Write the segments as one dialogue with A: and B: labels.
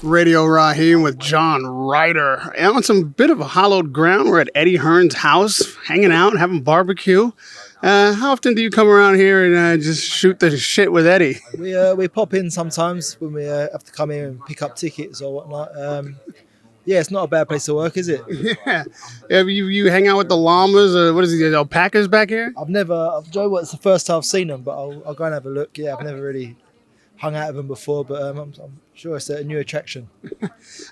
A: Radio Rahim with John Ryder. And on some bit of a hollowed ground, we're at Eddie Hearn's house, hanging out, having barbecue. How often do you come around here and just shoot the shit with Eddie?
B: We pop in sometimes when we have to come here and pick up tickets or whatnot. Yeah, it's not a bad place to work, is it?
A: Yeah. You hang out with the llamas, or what is it, alpacas back here?
B: Joe, it's the first time I've seen them, but I'll go and have a look. Yeah, I've never really hung out with them before, but I'm sure it's a new attraction.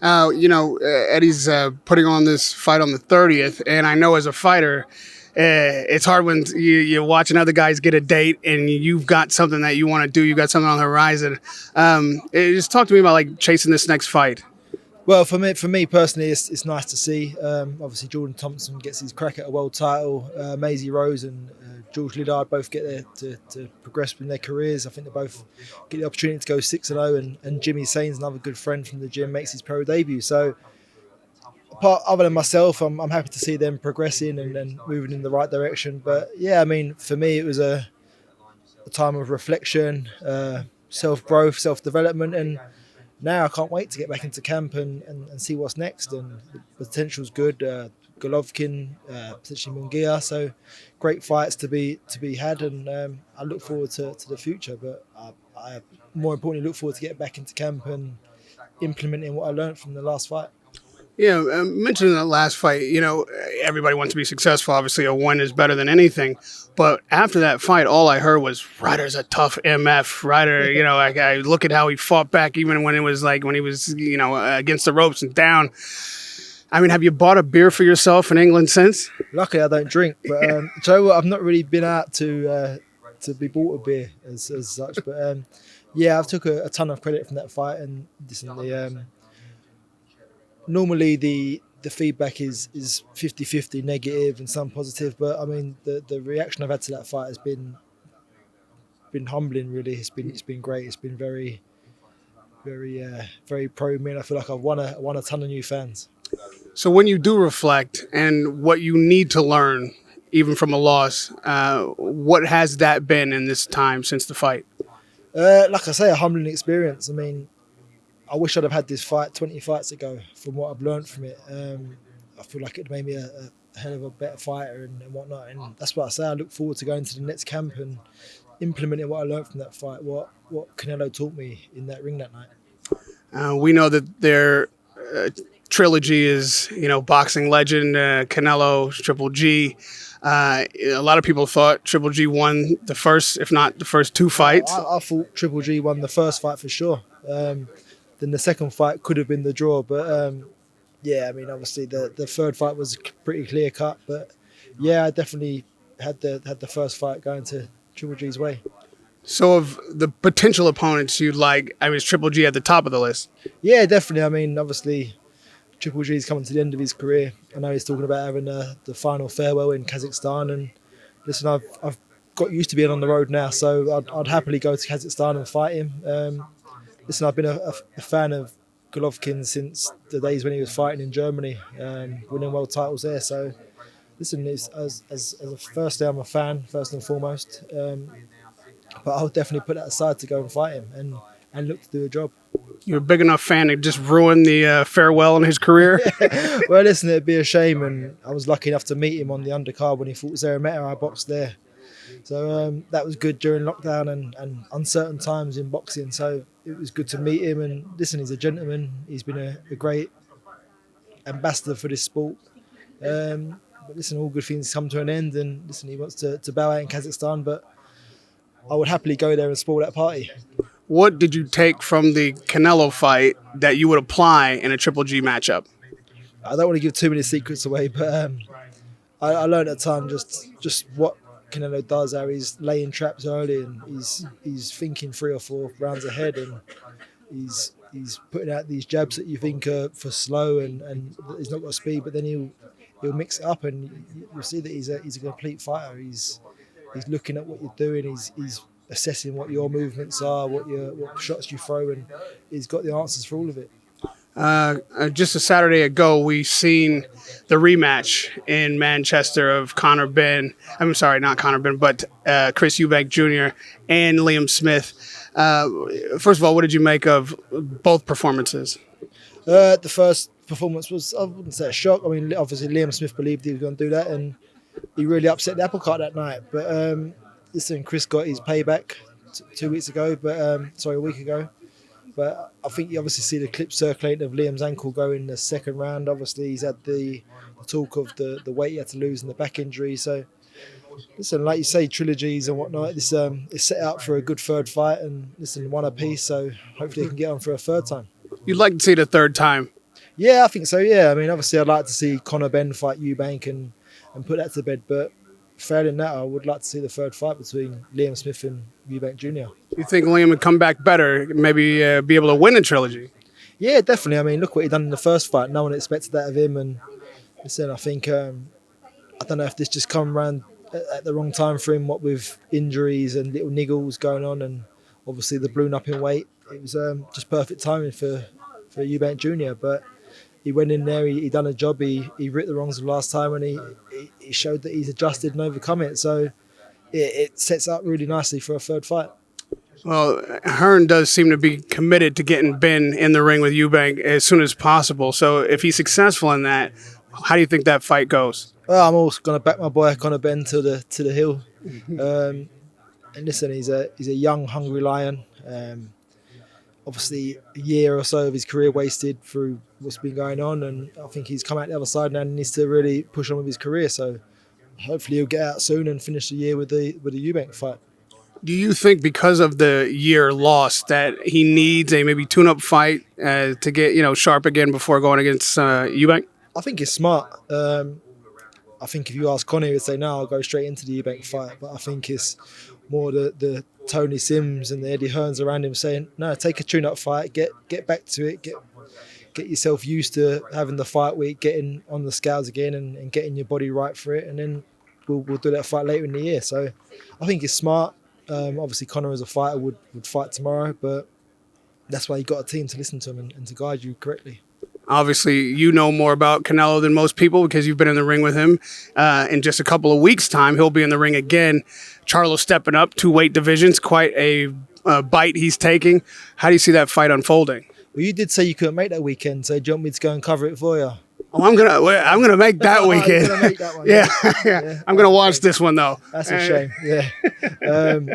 A: Eddie's putting on this fight on the 30th, and I know as a fighter, it's hard when you're watching other guys get a date and you've got something that you want to do, you've got something on the horizon. Just talk to me about like chasing this next fight.
B: Well, for me personally, it's nice to see. Obviously, Jordan Thompson gets his crack at a world title. Maisie Rose and George Liddard both get there to progress in their careers. I think they both get the opportunity to go 6-0, and Jimmy Sainz, another good friend from the gym, makes his pro debut. So, other than myself, I'm happy to see them progressing and moving in the right direction. But yeah, I mean, for me, it was a time of reflection, self-growth, self-development, and now I can't wait to get back into camp and see what's next. And the potential's good. Golovkin, potentially Munguia. So great fights to be had, and I look forward to the future. But I more importantly look forward to getting back into camp and implementing what I learned from the last fight.
A: Yeah, mentioning that last fight, everybody wants to be successful. Obviously, a win is better than anything. But after that fight, all I heard was Ryder's a tough MF. Ryder, I look at how he fought back, even when he was against the ropes and down. I mean, have you bought a beer for yourself in England since?
B: Luckily, I don't drink. But Joe, I've not really been out to be bought a beer as such. But yeah, I've took a ton of credit from that fight, and normally the feedback is 50-50 negative and some positive, but I mean the reaction I've had to that fight has been humbling. Really, it's been great. It's been very very pro me, and I feel like I've won a ton of new fans.
A: So when you do reflect and what you need to learn, even from a loss, what has that been in this time since the fight?
B: Like I say, a humbling experience. I mean, I wish I'd have had this fight 20 fights ago. From what I've learned from it, I feel like it made me a hell of a better fighter and whatnot. And that's what I say. I look forward to going to the next camp and implementing what I learned from that fight, what Canelo taught me in that ring that night.
A: We know that their trilogy is, boxing legend, Canelo, Triple G. A lot of people thought Triple G won the first, if not the first two fights.
B: I thought Triple G won the first fight for sure. Then the second fight could have been the draw, but yeah, I mean, obviously the third fight was pretty clear cut, but yeah, I definitely had the first fight going to Triple G's way.
A: So of the potential opponents you'd like, is Triple G at the top of the list?
B: Yeah, definitely. I mean, obviously Triple G's coming to the end of his career. I know he's talking about having the final farewell in Kazakhstan, and listen, I've got used to being on the road now, so I'd happily go to Kazakhstan and fight him. Listen, I've been a fan of Golovkin since the days when he was fighting in Germany, winning world titles there. So, listen, as a firstly, I'm a fan, first and foremost. But I'll definitely put that aside to go and fight him and look to do a job.
A: You're a big enough fan to just ruin the farewell in his career?
B: Well, listen, it'd be a shame. And I was lucky enough to meet him on the undercard when he fought Jermell. I boxed there. So that was good during lockdown and uncertain times in boxing. So it was good to meet him. And listen, he's a gentleman. He's been a great ambassador for this sport. But listen, all good things come to an end. And listen, he wants to bow out in Kazakhstan, but I would happily go there and spoil that party.
A: What did you take from the Canelo fight that you would apply in a Triple G matchup?
B: I don't want to give too many secrets away, but I learned a ton just what Canelo does, how he's laying traps early and he's thinking 3 or 4 rounds ahead, and he's putting out these jabs that you think are for slow and he's not got speed, but then he'll mix it up and you'll see that he's a complete fighter. He's looking at what you're doing. He's assessing what your movements are, what shots you throw, and he's got the answers for all of it.
A: Just a Saturday ago, we seen the rematch in Manchester of Conor Benn. I'm sorry, not Conor Benn, but Chris Eubank Jr. and Liam Smith. First of all, what did you make of both performances?
B: The first performance was, I wouldn't say a shock. I mean, obviously Liam Smith believed he was going to do that, and he really upset the apple cart that night. But listen, Chris got his payback 2 weeks ago, but a week ago. But I think you obviously see the clip circulating of Liam's ankle go in the second round. Obviously, he's had the talk of the weight he had to lose and the back injury. So, listen, like you say, trilogies and whatnot, this is set out for a good third fight. And listen, one apiece, so hopefully he can get on for a third time.
A: You'd like to see the third time?
B: Yeah, I think so, yeah. I mean, obviously, I'd like to see Conor Benn fight Eubank and put that to bed. But failing that, I would like to see the third fight between Liam Smith and Eubank Jr.
A: You think Liam would come back better, maybe be able to win a trilogy?
B: Yeah, definitely. I mean, look what he done in the first fight. No one expected that of him. And listen, I think, I don't know if this just come around at the wrong time for him, what with injuries and little niggles going on and obviously the balloon up in weight. It was just perfect timing for Eubank Jr. But he went in there, he done a job, he ripped the wrongs of last time, and he showed that he's adjusted and overcome it. So it sets up really nicely for a third fight.
A: Well, Hearn does seem to be committed to getting Ben in the ring with Eubank as soon as possible. So if he's successful in that, how do you think that fight goes?
B: Well, I'm also going to back my boy Conor Benn to the hill. And listen, he's a young, hungry lion. Obviously, a year or so of his career wasted through what's been going on, and I think he's come out the other side now and needs to really push on with his career. So hopefully he'll get out soon and finish the year with the Eubank fight.
A: Do you think because of the year lost that he needs a maybe tune-up fight to get sharp again before going against Eubank?
B: I think it's smart. I think if you ask Conor, he would say, no, I'll go straight into the Eubank fight. But I think it's more the Tony Sims and the Eddie Hearns around him saying, no, take a tune-up fight, get back to it, get yourself used to having the fight week, getting on the scales again and getting your body right for it. And then we'll do that fight later in the year. So I think it's smart. Obviously, Conor as a fighter would fight tomorrow, but that's why you got a team to listen to him and to guide you correctly.
A: Obviously, you know more about Canelo than most people because you've been in the ring with him. In just a couple of weeks' time, he'll be in the ring again. Charlo stepping up 2 weight divisions, quite a bite he's taking. How do you see that fight unfolding?
B: Well, you did say you couldn't make that weekend, so do you want me to go and cover it for you?
A: Oh, I'm gonna make that weekend.
B: You're gonna make that one,
A: yeah. I'm gonna watch this one though.
B: That's a shame. Yeah,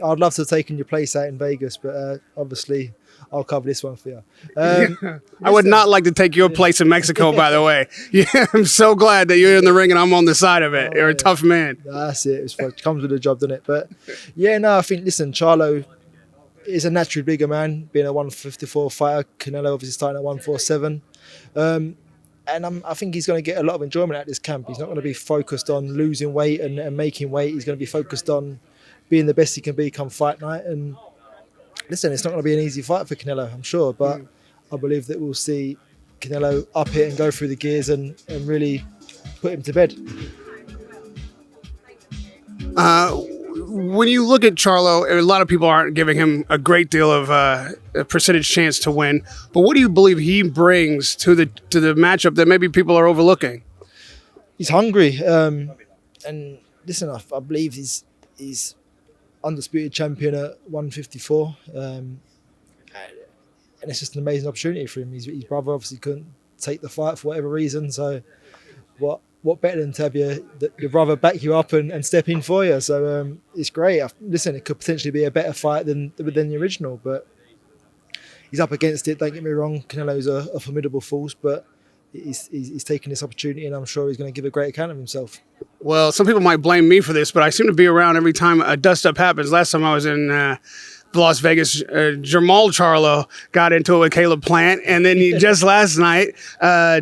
B: I'd love to have taken your place out in Vegas, but obviously I'll cover this one for you.
A: I would not like to take your place in Mexico, by the way. Yeah, I'm so glad that you're in the ring and I'm on the side of it. You're a tough man.
B: That's it. It comes with the job, doesn't it? But yeah, no, I think listen, Charlo is a naturally bigger man, being a 154 fighter. Canelo obviously starting at 147. And I think he's going to get a lot of enjoyment at this camp. He's not going to be focused on losing weight and making weight. He's going to be focused on being the best he can be come fight night. And listen, it's not going to be an easy fight for Canelo, I'm sure. But I believe that we'll see Canelo up it and go through the gears and really put him to bed.
A: When you look at Charlo, a lot of people aren't giving him a great deal of a percentage chance to win. But what do you believe he brings to the matchup that maybe people are overlooking?
B: He's hungry, and listen, I believe he's undisputed champion at 154, and it's just an amazing opportunity for him. His brother obviously couldn't take the fight for whatever reason, so what better than to have your brother back you up and step in for you? So it's great. Listen, it could potentially be a better fight than the original, but he's up against it. Don't get me wrong, Canelo's a formidable force, but he's taking this opportunity, and I'm sure he's going to give a great account of himself.
A: Well, some people might blame me for this, but I seem to be around every time a dust-up happens. Last time I was in Las Vegas, Jermell Charlo got into it with Caleb Plant, and then just last night,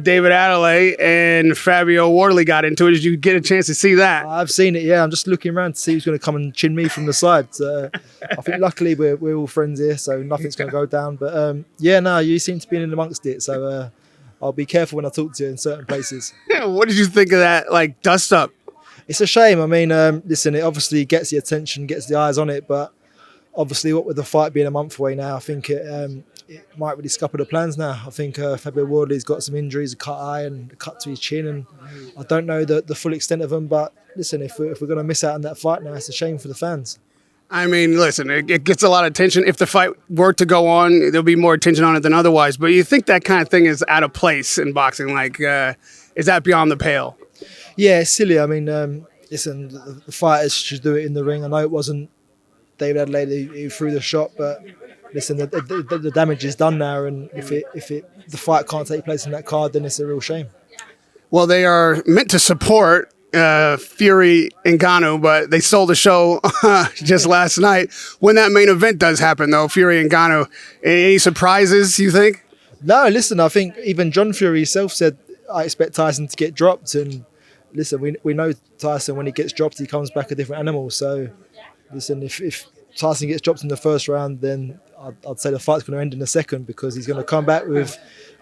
A: David Adelaide and Fabio Wardley got into it. Did you get a chance to see that?
B: I've seen it, yeah. I'm just looking around to see who's going to come and chin me from the side. I think luckily we're all friends here, so nothing's going to go down. But you seem to be in amongst it, so I'll be careful when I talk to you in certain places.
A: What did you think of that, dust-up?
B: It's a shame. I mean, listen, it obviously gets the attention, gets the eyes on it, but obviously, what with the fight being a month away now, I think it might really scupper the plans now. I think Fabio Wardley's got some injuries, a cut eye and a cut to his chin, and I don't know the full extent of them. But listen, if we're going to miss out on that fight now, it's a shame for the fans.
A: I mean, listen, it gets a lot of attention. If the fight were to go on, there'll be more attention on it than otherwise. But you think that kind of thing is out of place in boxing? Like, is that beyond the pale?
B: Yeah, it's silly. I mean, listen, the fighters should do it in the ring. I know it wasn't David Adelaide who threw the shot, but listen, the damage is done now, and if the fight can't take place in that card, then it's a real shame.
A: Well, they are meant to support Fury and Ngannou, but they stole the show just last night. When that main event does happen, though, Fury and Ngannou, any surprises, you think?
B: No, listen, I think even John Fury himself said, I expect Tyson to get dropped, and listen, we know Tyson, when he gets dropped, he comes back a different animal. So, listen, if Tyson gets dropped in the first round, then I'd say the fight's going to end in the second, because he's going to come back with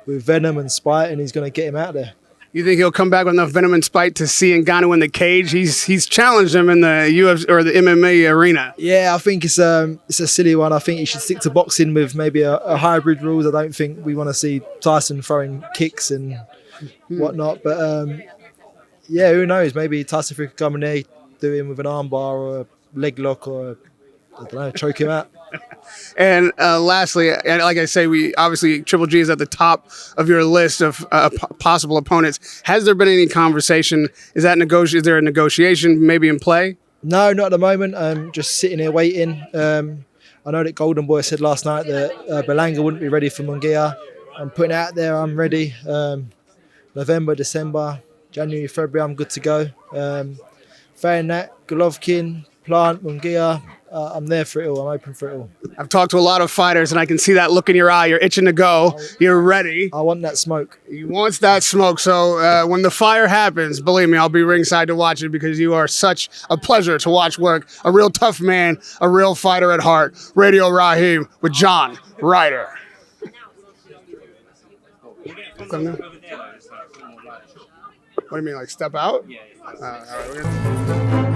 B: venom and spite, and he's going to get him out there.
A: You think he'll come back with enough venom and spite to see Ngannou in the cage? He's challenged him in the UFC or the MMA arena.
B: Yeah, I think it's a silly one. I think he should stick to boxing with maybe a hybrid rules. I don't think we want to see Tyson throwing kicks and whatnot. But yeah, who knows? Maybe Tyson could come in there, do him with an armbar or a leg lock, or I don't know, choke him out.
A: And lastly, and like I say, we obviously Triple G is at the top of your list of possible opponents. Has there been any conversation? Is there a negotiation maybe in play?
B: No, not at the moment. I'm just sitting here waiting. I know that Golden Boy said last night that Berlanga wouldn't be ready for Munguia. I'm putting it out there, I'm ready. November, December, January, February, I'm good to go. Failing that, Golovkin, Plant, Munguia, I'm there for it all. I'm open for it all.
A: I've talked to a lot of fighters, and I can see that look in your eye. You're itching to go. You're ready.
B: I want that smoke.
A: He wants that smoke. So when the fire happens, believe me, I'll be ringside to watch it, because you are such a pleasure to watch work. A real tough man, a real fighter at heart. Radio Rahim with John Ryder. What do you mean, like step out? All right,